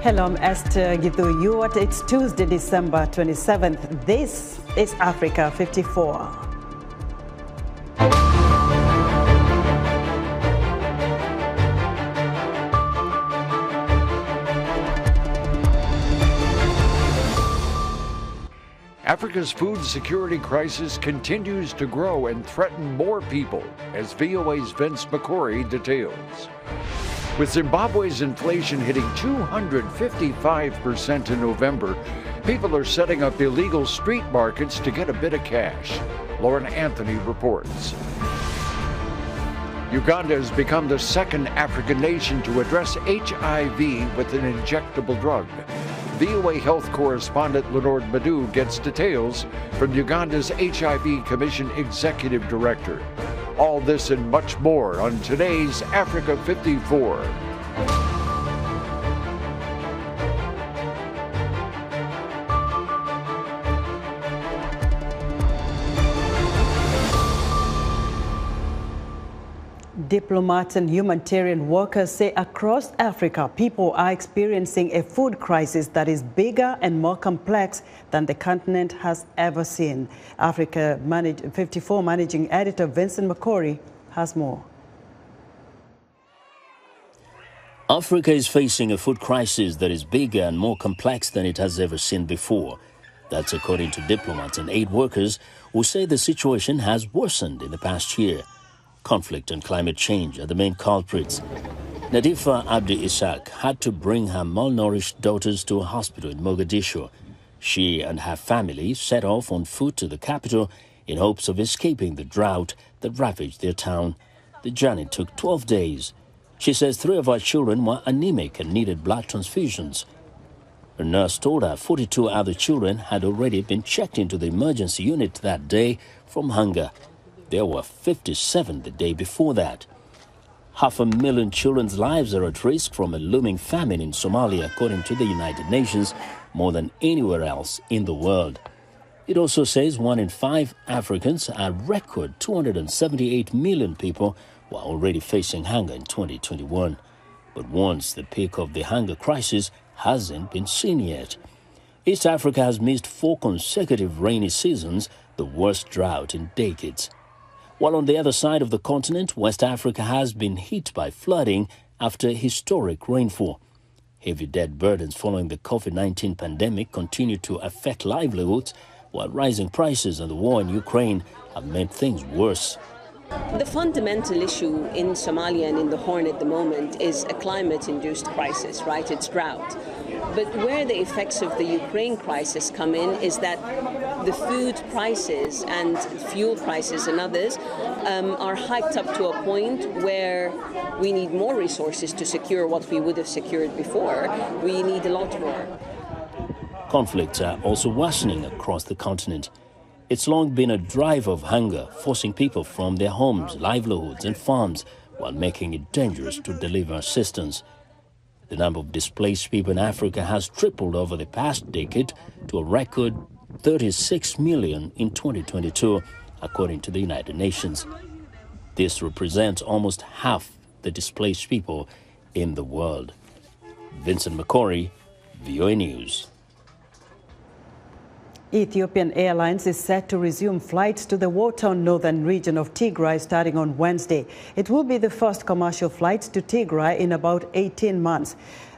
Hello, I'm Esther Githu. It's Tuesday, December 27th. This is Africa 54. Africa's food security crisis continues to grow and threaten more people, as VOA's Vince McCory details. With Zimbabwe's inflation hitting 255% in November, people are setting up illegal street markets to get a bit of cash. Lauren Anthony reports. Uganda has become the second African nation to address HIV with an injectable drug. VOA Health correspondent Lenord Madu gets details from Uganda's HIV Commission Executive Director. All this and much more on today's Africa 54. Diplomats and humanitarian workers say across Africa, people are experiencing a food crisis that is bigger and more complex than the continent has ever seen. Africa 54 managing editor Vincent McCory has more. Africa is facing a food crisis that is bigger and more complex than it has ever seen before. That's according to diplomats and aid workers who say the situation has worsened in the past year. Conflict and climate change are the main culprits. Nadifa Abdi Ishaq had to bring her malnourished daughters to a hospital in Mogadishu. She and her family set off on foot to the capital in hopes of escaping the drought that ravaged their town. The journey took 12 days. She says 3 of her children were anemic and needed blood transfusions. Her nurse told her 42 other children had already been checked into the emergency unit that day from hunger. There were 57 the day before that. 500,000 children's lives are at risk from a looming famine in Somalia, according to the United Nations, more than anywhere else in the world. It also says 1 in 5 Africans, a record 278 million people, were already facing hunger in 2021. But warns the peak of the hunger crisis hasn't been seen yet. East Africa has missed 4 consecutive rainy seasons, the worst drought in decades. While on the other side of the continent, West Africa has been hit by flooding after historic rainfall. Heavy debt burdens following the COVID-19 pandemic continue to affect livelihoods, while rising prices and the war in Ukraine have made things worse. The fundamental issue in Somalia and in the Horn at the moment is a climate-induced crisis, right? It's drought. But where the effects of the Ukraine crisis come in is that the food prices and fuel prices and others are hiked up to a point where we need more resources to secure what we would have secured before. We need a lot more. Conflicts are also worsening across the continent. It's long been a drive of hunger, forcing people from their homes, livelihoods and farms, while making it dangerous to deliver assistance. The number of displaced people in Africa has tripled over the past decade to a record 36 million in 2022, according to the United Nations. This represents almost half the displaced people in the world. Vincent McCory, VOA News. Ethiopian Airlines is set to resume flights to the war-torn northern region of Tigray starting on Wednesday. It will be the first commercial flight to Tigray in about 18 months.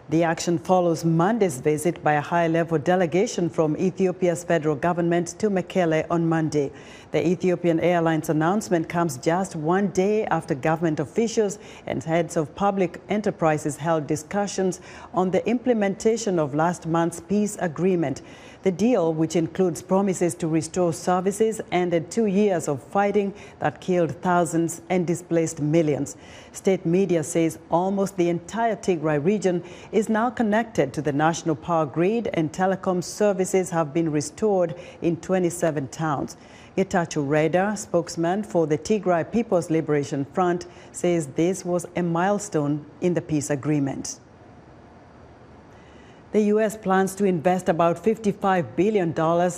The action follows Monday's visit by a high-level delegation from Ethiopia's federal government to Mekelle on Monday. The Ethiopian Airlines announcement comes just 1 day after government officials and heads of public enterprises held discussions on the implementation of last month's peace agreement. The deal, which includes promises to restore services, ended 2 years of fighting that killed thousands and displaced millions. State media says almost the entire Tigray region is now connected to the national power grid and telecom services have been restored in 27 towns. Getachew Reda, spokesman for the Tigray People's Liberation Front, says this was a milestone in the peace agreement. The U.S. plans to invest about $55 billion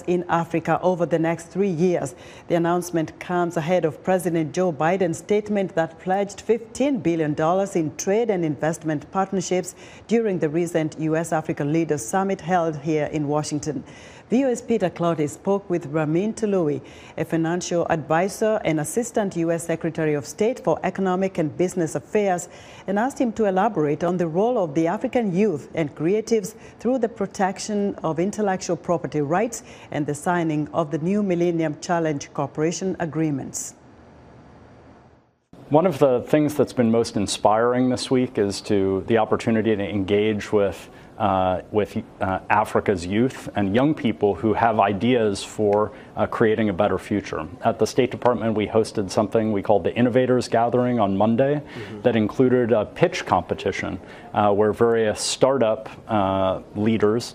in Africa over the next 3 years. The announcement comes ahead of President Joe Biden's statement that pledged $15 billion in trade and investment partnerships during the recent U.S. Africa Leaders Summit held here in Washington. VOA's Peter Clotty spoke with Ramin Toloui, a financial advisor and assistant U.S. Secretary of State for Economic and Business Affairs, and asked him to elaborate on the role of the African youth and creatives through the protection of intellectual property rights and the signing of the new Millennium Challenge Corporation agreements. One of the things that's been most inspiring this week is the opportunity to engage with Africa's youth and young people who have ideas for creating a better future. At the State Department, we hosted something we called the Innovators Gathering on Monday that included a pitch competition where various startup leaders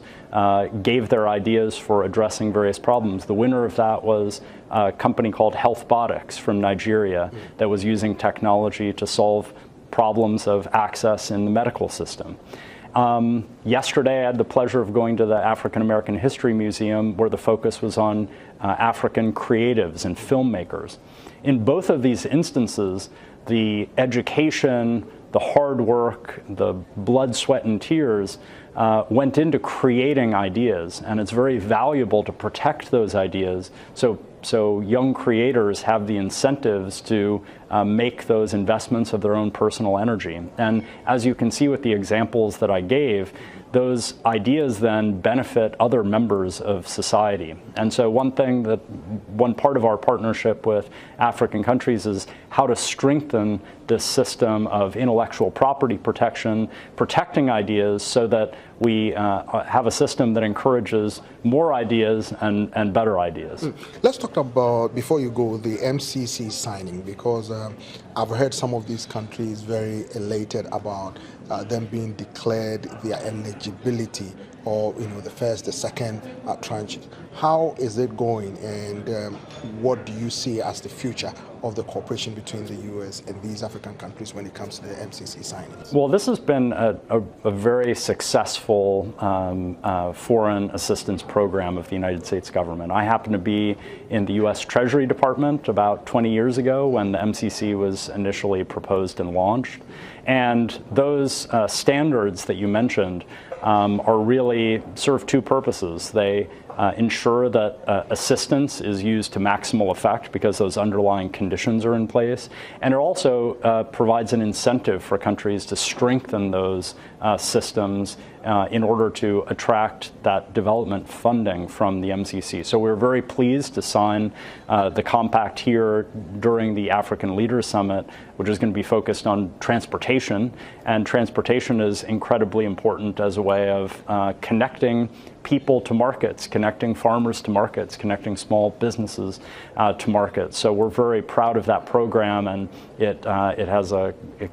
gave their ideas for addressing various problems. The winner of that was a company called Healthbotics from Nigeria that was using technology to solve problems of access in the medical system. Yesterday, I had the pleasure of going to the African American History Museum, where the focus was on African creatives and filmmakers. In both of these instances, the education, the hard work, the blood, sweat, and tears went into creating ideas, and it's very valuable to protect those ideas so young creators have the incentives to make those investments of their own personal energy. And as you can see with the examples that I gave, those ideas then benefit other members of society. And so one part of our partnership with African countries is how to strengthen this system of intellectual property protection, protecting ideas so that we have a system that encourages more ideas and better ideas. Let's talk about, before you go, the MCC signing, because I've heard some of these countries very elated about them being declared their eligibility, or the first, the second tranches. How is it going, and what do you see as the future of the cooperation between the U.S. and these African countries when it comes to the MCC signings? Well, this has been a very successful foreign assistance program of the United States government. I happened to be in the U.S. Treasury Department about 20 years ago when the MCC was initially proposed and launched. And those standards that you mentioned are really serve two purposes. They ensure that assistance is used to maximal effect because those underlying conditions are in place. And it also provides an incentive for countries to strengthen those systems in order to attract that development funding from the MCC. So we're very pleased to sign the compact here during the African Leaders Summit, which is going to be focused on transportation. And transportation is incredibly important as a way of connecting people to markets, connecting farmers to markets, connecting small businesses to markets. So we're very proud of that program, and it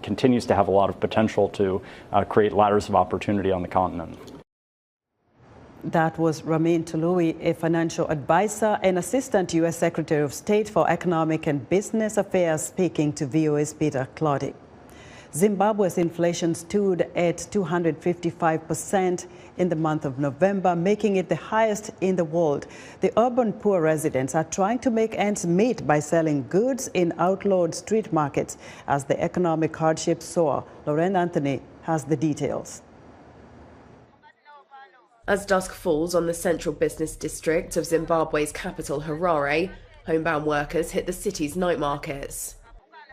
continues to have a lot of potential to create ladders of opportunity on the continent. That was Ramin Toloui, a financial advisor and assistant U.S. Secretary of State for Economic and Business Affairs, speaking to VOA's Peter Clotty. Zimbabwe's inflation stood at 255% in the month of November, making it the highest in the world. The urban poor residents are trying to make ends meet by selling goods in outlawed street markets as the economic hardship soar. Lauren Anthony has the details. As dusk falls on the central business district of Zimbabwe's capital, Harare, homebound workers hit the city's night markets.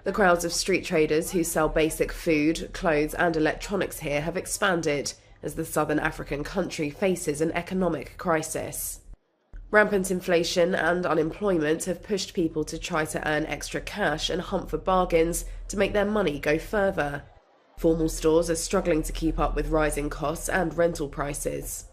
The crowds of street traders who sell basic food, clothes and electronics here have expanded as the southern African country faces an economic crisis. Rampant inflation and unemployment have pushed people to try to earn extra cash and hunt for bargains to make their money go further. Formal stores are struggling to keep up with rising costs and rental prices.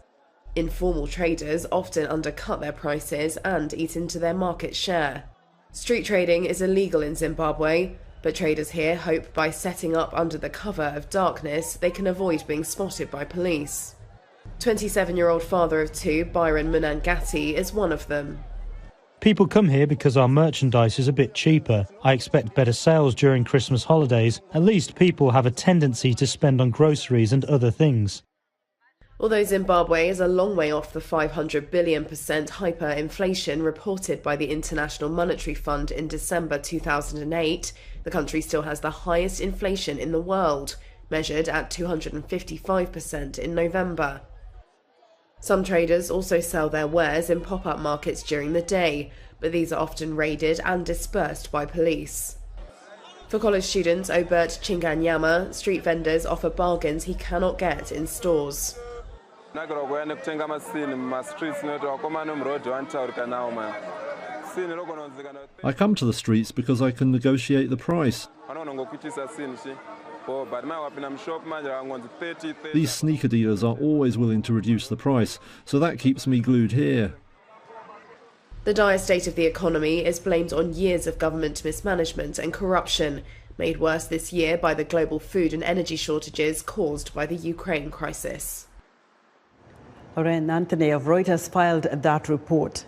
Informal traders often undercut their prices and eat into their market share. Street trading is illegal in Zimbabwe, but traders here hope by setting up under the cover of darkness they can avoid being spotted by police. 27-year-old father of two, Byron Munangati, is one of them. People come here because our merchandise is a bit cheaper. I expect better sales during Christmas holidays. At least people have a tendency to spend on groceries and other things. Although Zimbabwe is a long way off the 500 billion% hyperinflation reported by the International Monetary Fund in December 2008, the country still has the highest inflation in the world, measured at 255% in November. Some traders also sell their wares in pop-up markets during the day, but these are often raided and dispersed by police. For college student Obert Chinganyama, street vendors offer bargains he cannot get in stores. I come to the streets because I can negotiate the price. These sneaker dealers are always willing to reduce the price, so that keeps me glued here. The dire state of the economy is blamed on years of government mismanagement and corruption, made worse this year by the global food and energy shortages caused by the Ukraine crisis. Lorraine Anthony of Reuters filed that report.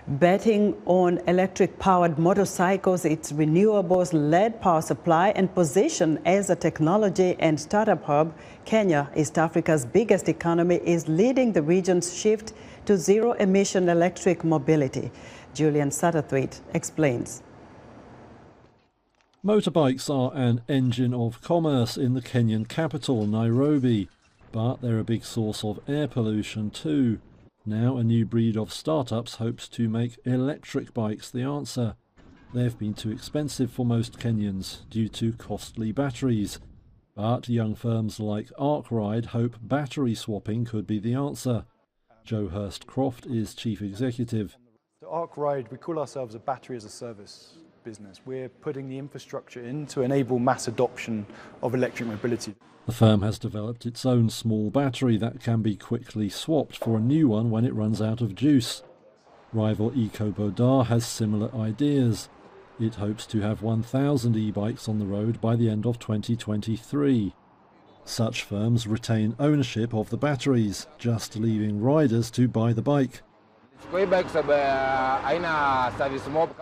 Betting on electric-powered motorcycles, its renewables, lead power supply and position as a technology and startup hub, Kenya, East Africa's biggest economy, is leading the region's shift to zero-emission electric mobility. Julian Satterthwaite explains. Motorbikes are an engine of commerce in the Kenyan capital, Nairobi, but they're a big source of air pollution too. Now a new breed of startups hopes to make electric bikes the answer. They've been too expensive for most Kenyans due to costly batteries. But young firms like Arkwright hope battery swapping could be the answer. Joe Hurst-Croft is chief executive. At Arkwright, we call ourselves a battery as a service business. We're putting the infrastructure in to enable mass adoption of electric mobility. The firm has developed its own small battery that can be quickly swapped for a new one when it runs out of juice. Rival EcoBodar has similar ideas. It hopes to have 1,000 e-bikes on the road by the end of 2023. Such firms retain ownership of the batteries, just leaving riders to buy the bike.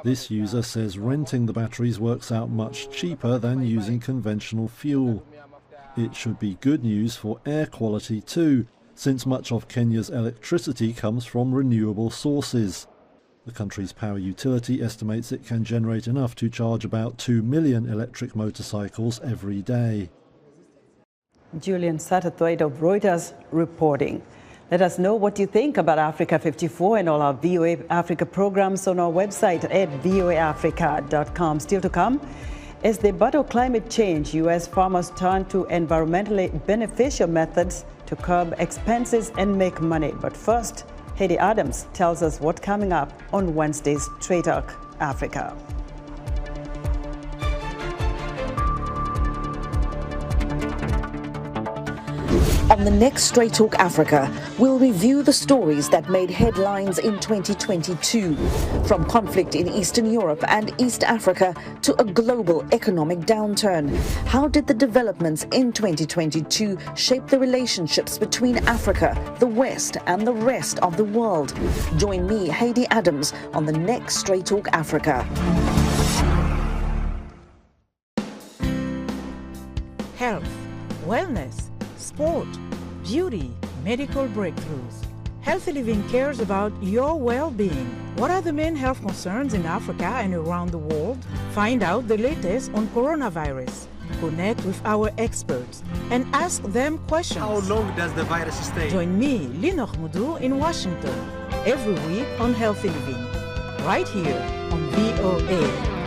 This user says renting the batteries works out much cheaper than using conventional fuel. It should be good news for air quality too, since much of Kenya's electricity comes from renewable sources. The country's power utility estimates it can generate enough to charge about 2 million electric motorcycles every day. Julian Satterthwaite of Reuters reporting. Let us know what you think about Africa 54 and all our VOA Africa programs on our website at voaafrica.com. Still to come, as they battle climate change, U.S. farmers turn to environmentally beneficial methods to curb expenses and make money. But first, Heidi Adams tells us what's coming up on Wednesday's Straight Talk Africa. On the next Straight Talk Africa, we'll review the stories that made headlines in 2022, from conflict in Eastern Europe and East Africa to a global economic downturn. How did the developments in 2022 shape the relationships between Africa, the West, and the rest of the world? Join me, Heidi Adams, on the next Straight Talk Africa. Health, wellness, sport, beauty, medical breakthroughs. Healthy Living cares about your well-being. What are the main health concerns in Africa and around the world? Find out the latest on coronavirus. Connect with our experts and ask them questions. How long does the virus stay? Join me, Lina Khmoudou, in Washington, every week on Healthy Living, right here on VOA.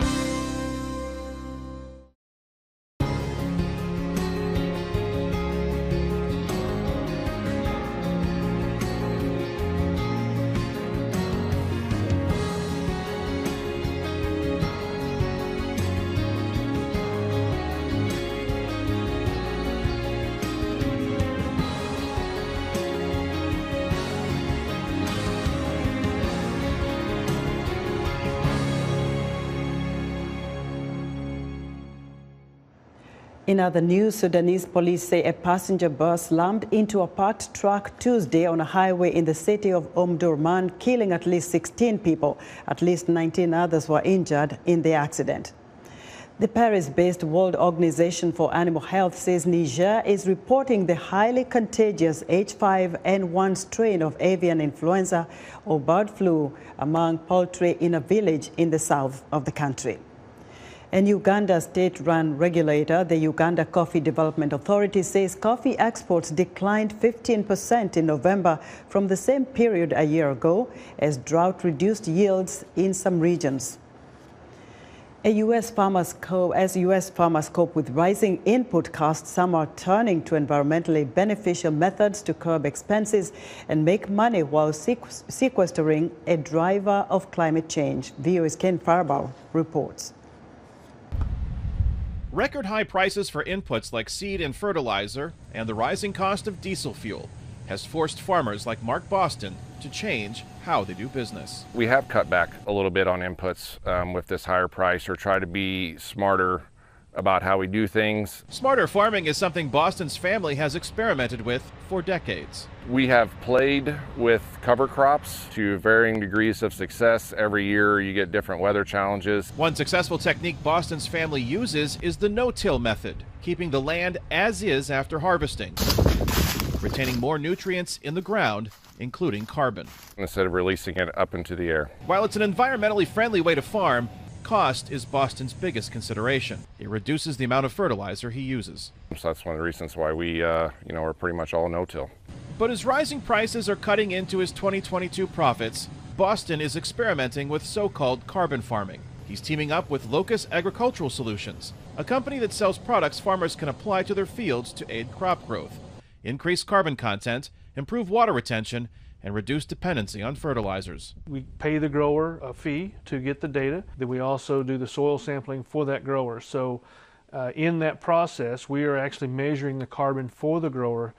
In other news, Sudanese police say a passenger bus slammed into a parked truck Tuesday on a highway in the city of Omdurman, killing at least 16 people. At least 19 others were injured in the accident. The Paris-based World Organization for Animal Health says Niger is reporting the highly contagious H5N1 strain of avian influenza or bird flu among poultry in a village in the south of the country. And Uganda state-run regulator, the Uganda Coffee Development Authority, says coffee exports declined 15% in November from the same period a year ago as drought reduced yields in some regions. As U.S. farmers cope with rising input costs, some are turning to environmentally beneficial methods to curb expenses and make money while sequestering a driver of climate change. VOA's Ken Farbal reports. Record high prices for inputs like seed and fertilizer and the rising cost of diesel fuel has forced farmers like Mark Boston to change how they do business. We have cut back a little bit on inputs with this higher price, or try to be smarter about how we do things. Smarter farming is something Boston's family has experimented with for decades. We have played with cover crops to varying degrees of success. Every year you get different weather challenges. One successful technique Boston's family uses is the no-till method, keeping the land as is after harvesting, retaining more nutrients in the ground, including carbon, instead of releasing it up into the air. While it's an environmentally friendly way to farm, cost is Boston's biggest consideration. It reduces the amount of fertilizer he uses. So that's one of the reasons why we're pretty much all no-till. But as rising prices are cutting into his 2022 profits, Boston is experimenting with so-called carbon farming. He's teaming up with Locus Agricultural Solutions, a company that sells products farmers can apply to their fields to aid crop growth, increase carbon content, improve water retention, and reduce dependency on fertilizers. We pay the grower a fee to get the data. Then we also do the soil sampling for that grower. So in that process, we are actually measuring the carbon for the grower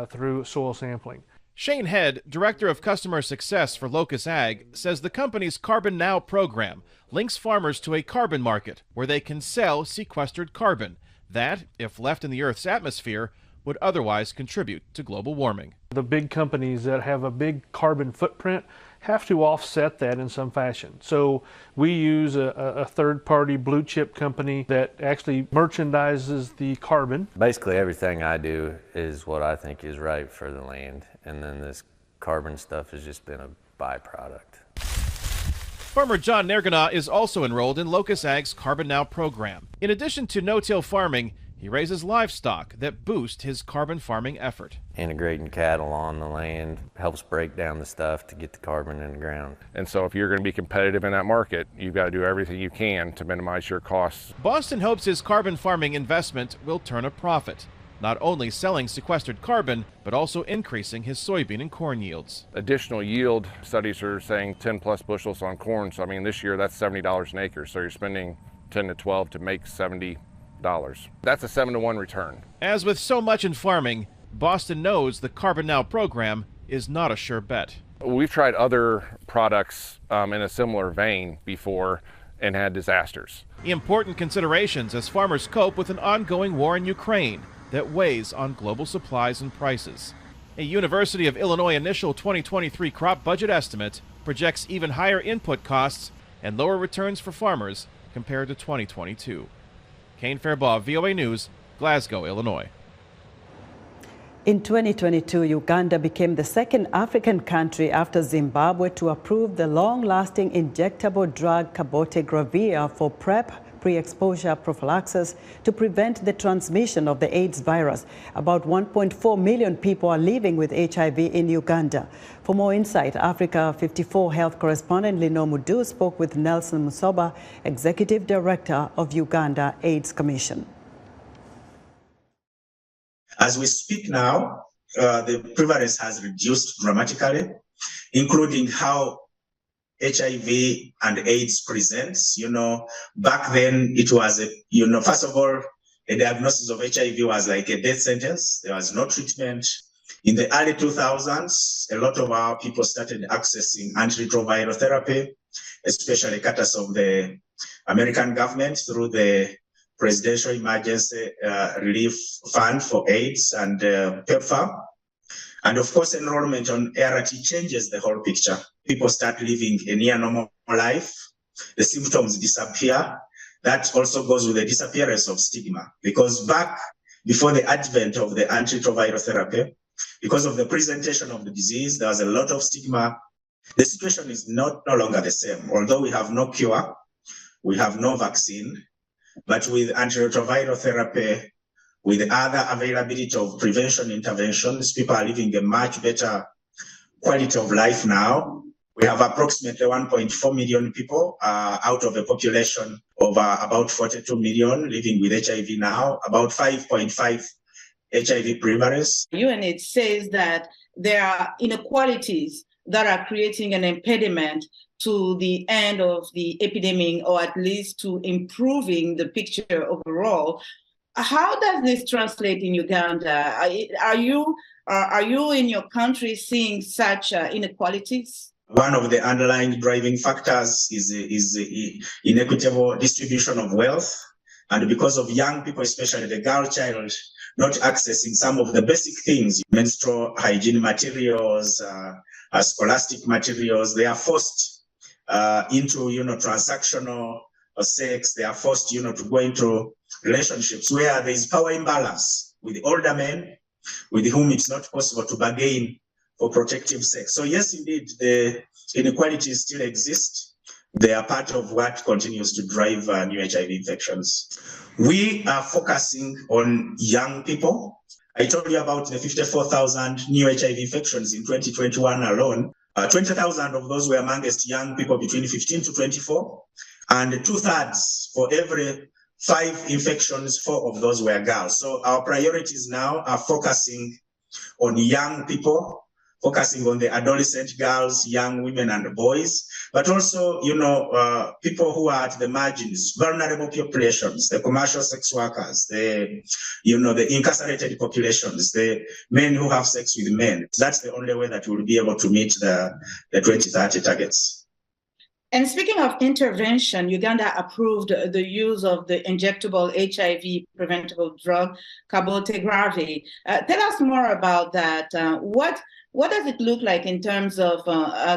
through soil sampling. Shane Head, Director of Customer Success for Locus Ag, says the company's Carbon Now program links farmers to a carbon market where they can sell sequestered carbon that, if left in the Earth's atmosphere, would otherwise contribute to global warming. The big companies that have a big carbon footprint have to offset that in some fashion. So we use a third-party blue chip company that actually merchandises the carbon. Basically everything I do is what I think is right for the land, and then this carbon stuff has just been a byproduct. Farmer John Nergana is also enrolled in Locus Ag's Carbon Now program. In addition to no-till farming, he raises livestock that boost his carbon farming effort. Integrating cattle on the land helps break down the stuff to get the carbon in the ground. And so if you're going to be competitive in that market, you've got to do everything you can to minimize your costs. Boston hopes his carbon farming investment will turn a profit, not only selling sequestered carbon, but also increasing his soybean and corn yields. Additional yield studies are saying 10 plus bushels on corn. So I mean, this year that's $70 an acre. So you're spending 10 to 12 to make $70. That's a 7-to-1 return. As with so much in farming, Boston knows the Carbon Now program is not a sure bet. We've tried other products in a similar vein before and had disasters. Important considerations as farmers cope with an ongoing war in Ukraine that weighs on global supplies and prices. A University of Illinois initial 2023 crop budget estimate projects even higher input costs and lower returns for farmers compared to 2022. Kane Fairbaugh, VOA News, Glasgow, Illinois. In 2022, Uganda became the second African country after Zimbabwe to approve the long-lasting injectable drug cabotegravir for pre-exposure prophylaxis to prevent the transmission of the AIDS virus. About 1.4 million people are living with HIV in Uganda. For more insight, Africa 54 health correspondent Lino Mudu spoke with Nelson Musoba, Executive Director of Uganda AIDS Commission. As we speak now, the prevalence has reduced dramatically, including how HIV and AIDS presents. Back then it was, first of all, a diagnosis of HIV was like a death sentence. There was no treatment. In the early 2000s, a lot of our people started accessing antiretroviral therapy, especially courtesy of the American government through the Presidential Emergency Relief Fund for AIDS and PEPFAR. And of course, enrollment on ART changes the whole picture. People start living a near normal life. The symptoms disappear. that also goes with the disappearance of stigma, because back before the advent of the antiretroviral therapy, because of the presentation of the disease, there was a lot of stigma. The situation is no longer the same. Although we have no cure, we have no vaccine, but with antiretroviral therapy, with other availability of prevention interventions, people are living a much better quality of life now. We have approximately 1.4 million people out of a population of about 42 million living with HIV now, about 5.5 HIV prevalence. UNAIDS says that there are inequalities that are creating an impediment to the end of the epidemic, or at least to improving the picture overall. How does this translate in Uganda? Are you in your country seeing such inequalities? One of the underlying driving factors is the inequitable distribution of wealth. And because of young people, especially the girl child, not accessing some of the basic things, menstrual hygiene materials, scholastic materials, they are forced into, transactional sex. They are forced, to go into relationships where there is power imbalance with older men with whom it's not possible to bargain for protective sex. So yes, indeed, the inequalities still exist. They are part of what continues to drive new HIV infections. We are focusing on young people. I told you about the 54,000 new HIV infections in 2021 alone. 20,000 of those were amongst young people between 15 to 24, and 2/3 for every 5 infections, 4 of those were girls. So our priorities now are focusing on young people, focusing on the adolescent girls, young women and boys, but also, people who are at the margins, vulnerable populations, the commercial sex workers, the incarcerated populations, the men who have sex with men. That's the only way that we'll be able to meet the 2030 targets. And speaking of intervention, Uganda approved the use of the injectable HIV preventable drug, cabotegravir. Tell us more about that. What does it look like in terms of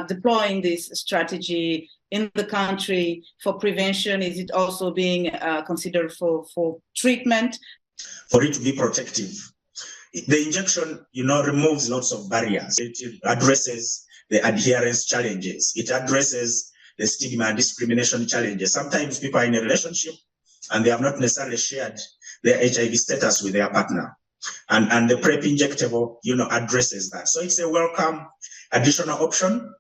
deploying this strategy in the country for prevention? Is it also being considered for treatment? For it to be protective. The injection, removes lots of barriers. It addresses the adherence challenges. It addresses the stigma and discrimination challenges. Sometimes people are in a relationship and they have not necessarily shared their HIV status with their partner. And the PrEP injectable, addresses that. So it's a welcome additional option.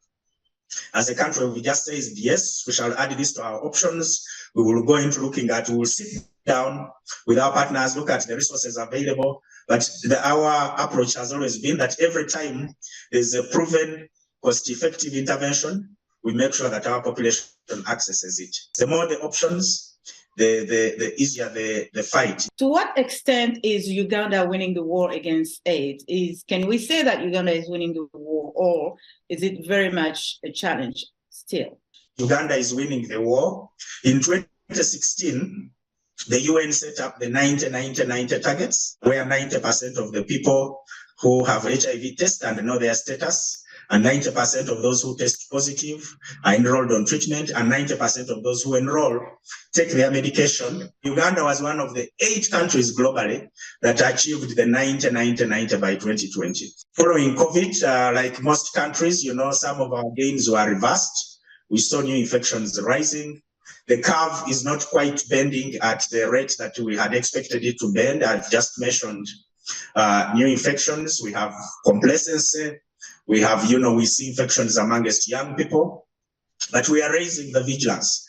As a country, we just say, yes, we shall add this to our options. We will go into we will sit down with our partners, look at the resources available. But our approach has always been that every time there's a proven cost-effective intervention, we make sure that our population accesses it. The more the options, the easier the fight. To what extent is Uganda winning the war against AIDS? Can we say that Uganda is winning the war, or is it very much a challenge still? Uganda is winning the war. In 2016, the UN set up the 90-90-90 targets, where 90% of the people who have HIV test and know their status, and 90% of those who test positive are enrolled on treatment, and 90% of those who enroll take their medication. Uganda was one of the 8 countries globally that achieved the 90-90-90 by 2020. Following COVID, like most countries, some of our gains were reversed. We saw new infections rising. The curve is not quite bending at the rate that we had expected it to bend. I've just mentioned new infections. We have complacency. We have, we see infections amongst young people, but we are raising the vigilance.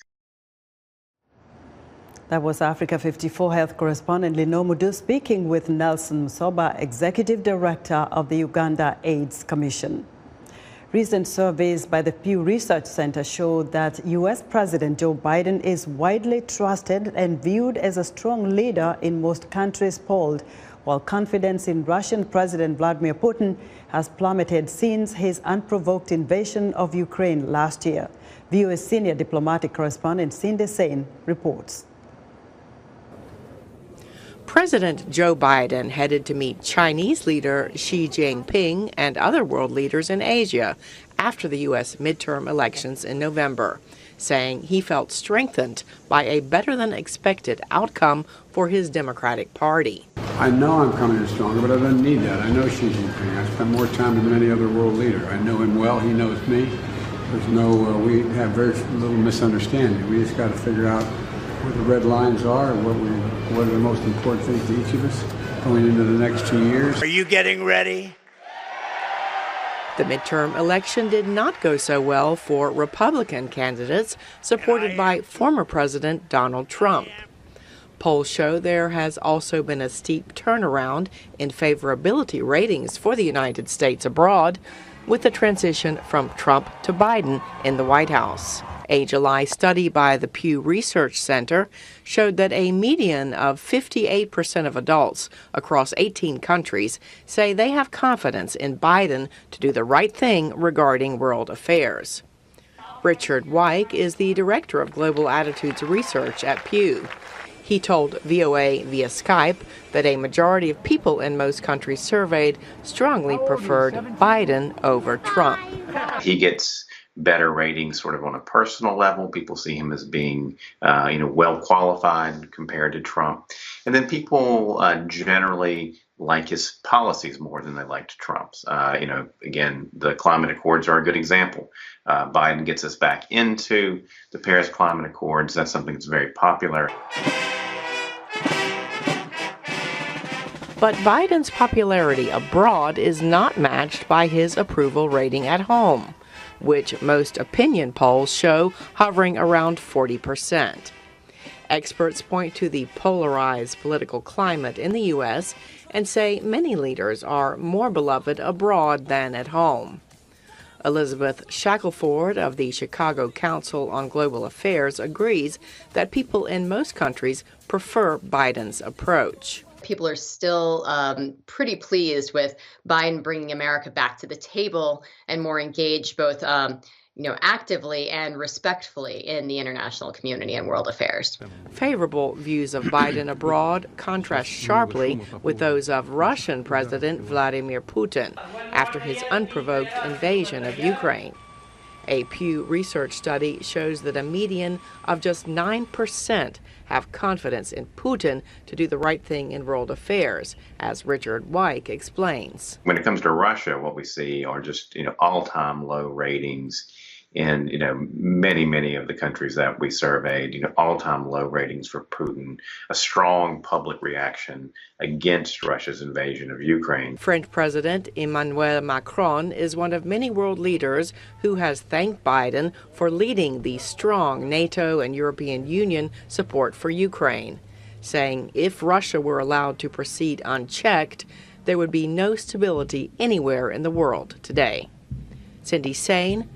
That was Africa 54 health correspondent Lino Mudu speaking with Nelson Musoba, Executive Director of the Uganda AIDS Commission. Recent surveys by the Pew Research Center showed that U.S. President Joe Biden is widely trusted and viewed as a strong leader in most countries polled, while confidence in Russian President Vladimir Putin has plummeted since his unprovoked invasion of Ukraine last year. VOA's senior diplomatic correspondent Cindy Sain reports. President Joe Biden headed to meet Chinese leader Xi Jinping and other world leaders in Asia after the U.S. midterm elections in November. saying he felt strengthened by a better-than-expected outcome for his Democratic Party. I know I'm coming in stronger, but I don't need that. I know Xi Jinping. I spent more time than any other world leader. I know him well. He knows me. There's we have very little misunderstanding. We just got to figure out where the red lines are and what are the most important things to each of us going into the next 2 years. Are you getting ready? The midterm election did not go so well for Republican candidates supported by former President Donald Trump. Polls show there has also been a steep turnaround in favorability ratings for the United States abroad, with the transition from Trump to Biden in the White House. A July study by the Pew Research Center showed that a median of 58% of adults across 18 countries say they have confidence in Biden to do the right thing regarding world affairs. Richard Wyke is the director of Global Attitudes Research at Pew. He told VOA via Skype that a majority of people in most countries surveyed strongly preferred Biden over Trump. He gets better ratings sort of on a personal level. People see him as being, well qualified compared to Trump. And then people generally like his policies more than they liked Trump's. Again, the climate accords are a good example. Biden gets us back into the Paris Climate Accords. That's something that's very popular. But Biden's popularity abroad is not matched by his approval rating at home, which most opinion polls show hovering around 40%. Experts point to the polarized political climate in the U.S. and say many leaders are more beloved abroad than at home. Elizabeth Shackelford of the Chicago Council on Global Affairs agrees that people in most countries prefer Biden's approach. People are still pretty pleased with Biden bringing America back to the table and more engaged both actively and respectfully in the international community and world affairs. Favorable views of Biden abroad contrast sharply with those of Russian President Vladimir Putin after his unprovoked invasion of Ukraine. A Pew Research study shows that a median of just 9% have confidence in Putin to do the right thing in world affairs, as Richard Wyke explains. When it comes to Russia, what we see are just, all-time low ratings in, many of the countries that we surveyed, all-time low ratings for Putin, a strong public reaction against Russia's invasion of Ukraine. French President Emmanuel Macron is one of many world leaders who has thanked Biden for leading the strong NATO and European Union support for Ukraine, saying if Russia were allowed to proceed unchecked, there would be no stability anywhere in the world today. Cindy Sain,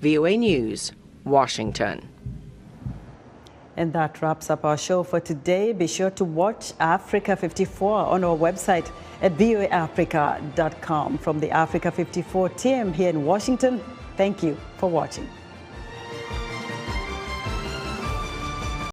VOA News, Washington. And that wraps up our show for today. Be sure to watch Africa 54 on our website at voaafrica.com. From the Africa 54 team here in Washington, thank you for watching.